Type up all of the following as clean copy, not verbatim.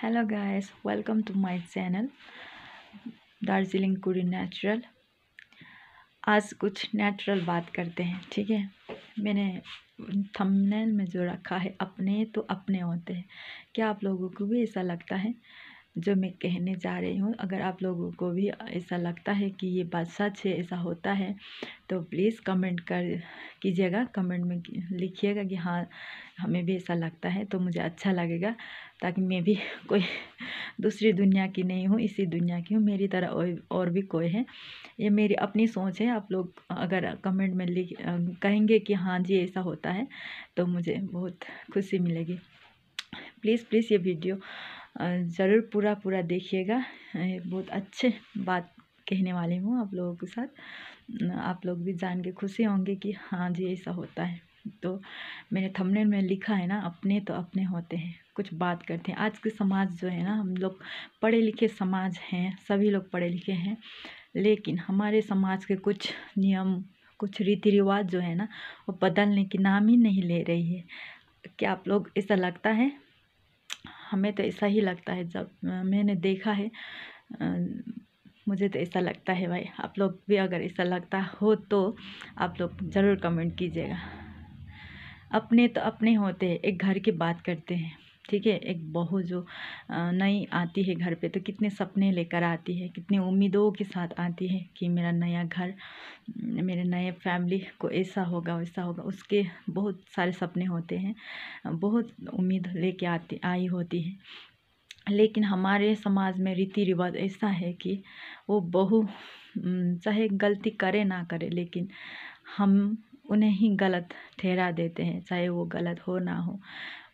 Hello guys, welcome to my channel Darjeeling कुड़ी natural. आज कुछ नेचुरल बात करते हैं, ठीक है। मैंने थंबनेल में जो रखा है, अपने तो अपने होते हैं। क्या आप लोगों को भी ऐसा लगता है जो मैं कहने जा रही हूँ? अगर आप लोगों को भी ऐसा लगता है कि ये बात सच है, ऐसा होता है, तो प्लीज़ कमेंट कीजिएगा। कमेंट में लिखिएगा कि हाँ, हमें भी ऐसा लगता है, तो मुझे अच्छा लगेगा, ताकि मैं भी कोई दूसरी दुनिया की नहीं हूँ, इसी दुनिया की हूँ। मेरी तरह और भी कोई है। ये मेरी अपनी सोच है। आप लोग अगर कमेंट में कहेंगे कि हाँ जी ऐसा होता है, तो मुझे बहुत खुशी मिलेगी। प्लीज़ ये वीडियो ज़रूर पूरा देखिएगा। बहुत अच्छे बात कहने वाली हूँ आप लोगों के साथ। आप लोग भी जान के खुशी होंगे कि हाँ जी ऐसा होता है। तो मैंने थंबनेल में लिखा है ना, अपने तो अपने होते हैं। कुछ बात करते हैं। आज के समाज जो है ना, हम लोग पढ़े लिखे समाज हैं, सभी लोग पढ़े लिखे हैं, लेकिन हमारे समाज के कुछ नियम, कुछ रीति रिवाज जो है ना, वो बदलने की नाम ही नहीं ले रही है। क्या आप लोग ऐसा लगता है? हमें तो ऐसा ही लगता है। जब मैंने देखा है, मुझे तो ऐसा लगता है भाई। आप लोग भी अगर ऐसा लगता हो तो आप लोग ज़रूर कमेंट कीजिएगा। अपने तो अपने होते हैं। एक घर की बात करते हैं, ठीक है। एक बहू जो नई आती है घर पे, तो कितने सपने लेकर आती है, कितनी उम्मीदों के साथ आती है कि मेरा नया घर, मेरे नए फैमिली को ऐसा होगा वैसा होगा। उसके बहुत सारे सपने होते हैं, बहुत उम्मीद लेके आई होती है। लेकिन हमारे समाज में रीति रिवाज ऐसा है कि वो बहू चाहे गलती करे ना करे, लेकिन हम उन्हें ही गलत ठहरा देते हैं, चाहे वो गलत हो ना हो।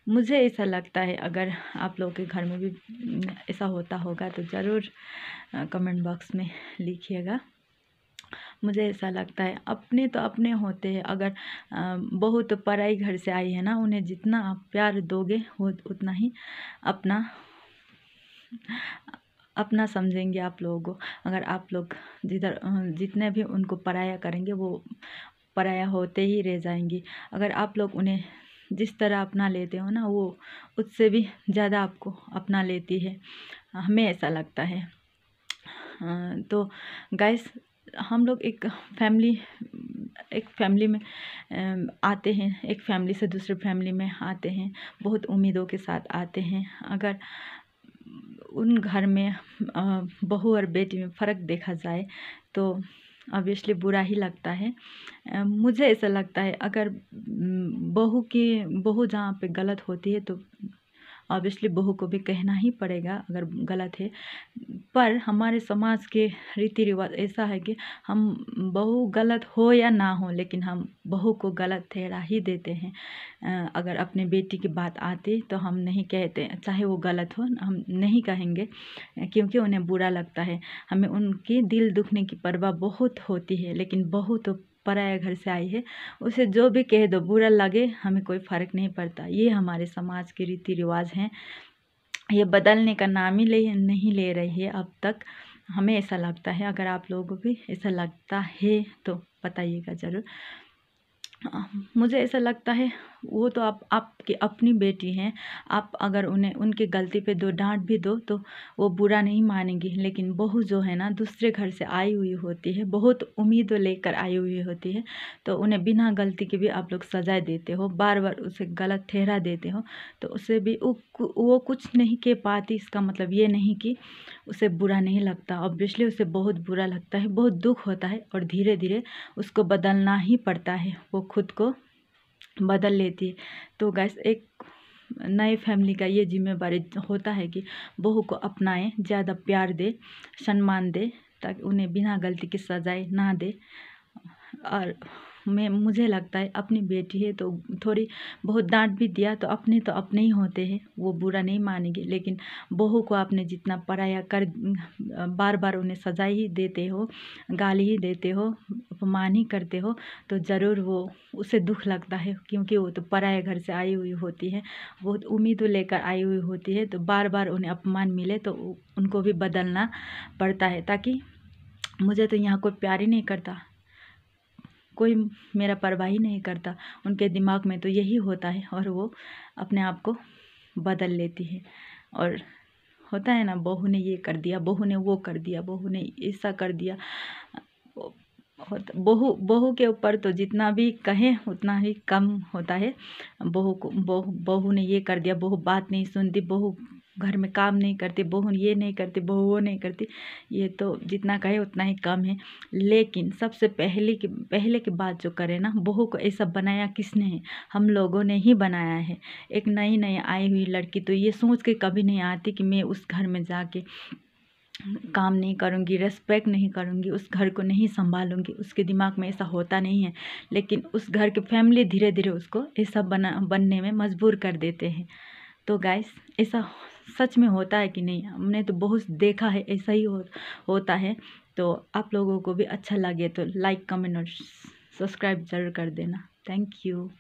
मुझे ऐसा लगता है, अगर आप लोगों के घर में भी ऐसा होता होगा तो ज़रूर कमेंट बॉक्स में लिखिएगा। मुझे ऐसा लगता है अपने तो अपने होते हैं। अगर बहू तो पराई घर से आई है ना, उन्हें जितना आप प्यार दोगे वो उतना ही अपना समझेंगे आप लोगों को। अगर आप लोग जितने भी उनको पराया करेंगे, वो पराया होते ही रह जाएंगी। अगर आप लोग उन्हें जिस तरह अपना लेते हो ना, वो उससे भी ज़्यादा आपको अपना लेती है, हमें ऐसा लगता है। तो गाइस, हम लोग एक फैमिली में आते हैं, एक फैमिली से दूसरे फैमिली में आते हैं, बहुत उम्मीदों के साथ आते हैं। अगर उन घर में बहू और बेटी में फ़र्क देखा जाए तो ऑब्वियसली बुरा ही लगता है। मुझे ऐसा लगता है, अगर बहू जहाँ पे गलत होती है, तो ऑब्वियसली बहू को भी कहना ही पड़ेगा अगर गलत है। पर हमारे समाज के रीति रिवाज ऐसा है कि हम बहू गलत हो या ना हो, लेकिन हम बहू को गलत ठहरा ही देते हैं। अगर अपने बेटी की बात आती तो हम नहीं कहते, चाहे वो गलत हो, हम नहीं कहेंगे, क्योंकि उन्हें बुरा लगता है। हमें उनकी दिल दुखने की परवाह बहुत होती है, लेकिन बहू तो पराया घर से आई है, उसे जो भी कह दो, बुरा लगे, हमें कोई फ़र्क नहीं पड़ता। ये हमारे समाज के रीति रिवाज हैं। ये बदलने का नाम ही नहीं ले रही है अब तक। हमें ऐसा लगता है। अगर आप लोगों को भी ऐसा लगता है तो बताइएगा ज़रूर। मुझे ऐसा लगता है, वो तो आपकी अपनी बेटी हैं। आप अगर उन्हें उनकी गलती पे डांट भी दो तो वो बुरा नहीं मानेंगी। लेकिन बहू जो है ना, दूसरे घर से आई हुई होती है, बहुत उम्मीद लेकर आई हुई होती है, तो उन्हें बिना गलती के भी आप लोग सजाए देते हो, बार बार उसे गलत ठहरा देते हो, तो उसे भी वो कुछ नहीं कह पाती। इसका मतलब ये नहीं कि उसे बुरा नहीं लगता। ऑब्वियसली उसे बहुत बुरा लगता है, बहुत दुख होता है, और धीरे धीरे उसको बदलना ही पड़ता है। वो खुद को बदल लेती है। तो गैस, एक नए फैमिली का ये जिम्मेदारी होता है कि बहू को अपनाए, ज़्यादा प्यार दे, सम्मान दे, ताकि उन्हें बिना गलती के सजाए ना दे। और मुझे लगता है, अपनी बेटी है तो थोड़ी बहुत डांट भी दिया तो अपने ही होते हैं, वो बुरा नहीं मानेंगे। लेकिन बहू को आपने जितना पराया कर बार बार उन्हें सजा ही देते हो, गाली ही देते हो, अपमान ही करते हो, तो ज़रूर वो उसे दुख लगता है, क्योंकि वो तो पराया घर से आई हुई होती है, बहुत उम्मीद लेकर आई हुई होती है। तो बार बार उन्हें अपमान मिले तो उनको भी बदलना पड़ता है। ताकि मुझे तो यहाँ कोई प्यार ही नहीं करता, कोई मेरा परवाह ही नहीं करता, उनके दिमाग में तो यही होता है, और वो अपने आप को बदल लेती है। और होता है ना, बहू ने ये कर दिया, बहू ने वो कर दिया, बहू ने ऐसा कर दिया। बहू बहू के ऊपर तो जितना भी कहें उतना ही कम होता है। बहू ने ये कर दिया, बहू बात नहीं सुनती, बहू घर में काम नहीं करती, बहू ये नहीं करती, बहू वो नहीं करती, ये तो जितना कहे उतना ही कम है। लेकिन सबसे पहले की बात जो करें ना, बहू को ऐसा बनाया किसने है? हम लोगों ने ही बनाया है। एक नई नई आई हुई लड़की तो ये सोच के कभी नहीं आती कि मैं उस घर में जाके काम नहीं करूँगी, रेस्पेक्ट नहीं करूँगी, उस घर को नहीं संभालूँगी, उसके दिमाग में ऐसा होता नहीं है। लेकिन उस घर के फैमिली धीरे धीरे उसको ऐसा बनने में मजबूर कर देते हैं। तो गाइस, ऐसा सच में होता है कि नहीं? हमने तो बहुत देखा है, ऐसा ही होता है। तो आप लोगों को भी अच्छा लगे तो लाइक, कमेंट और सब्सक्राइब ज़रूर कर देना। Thank you.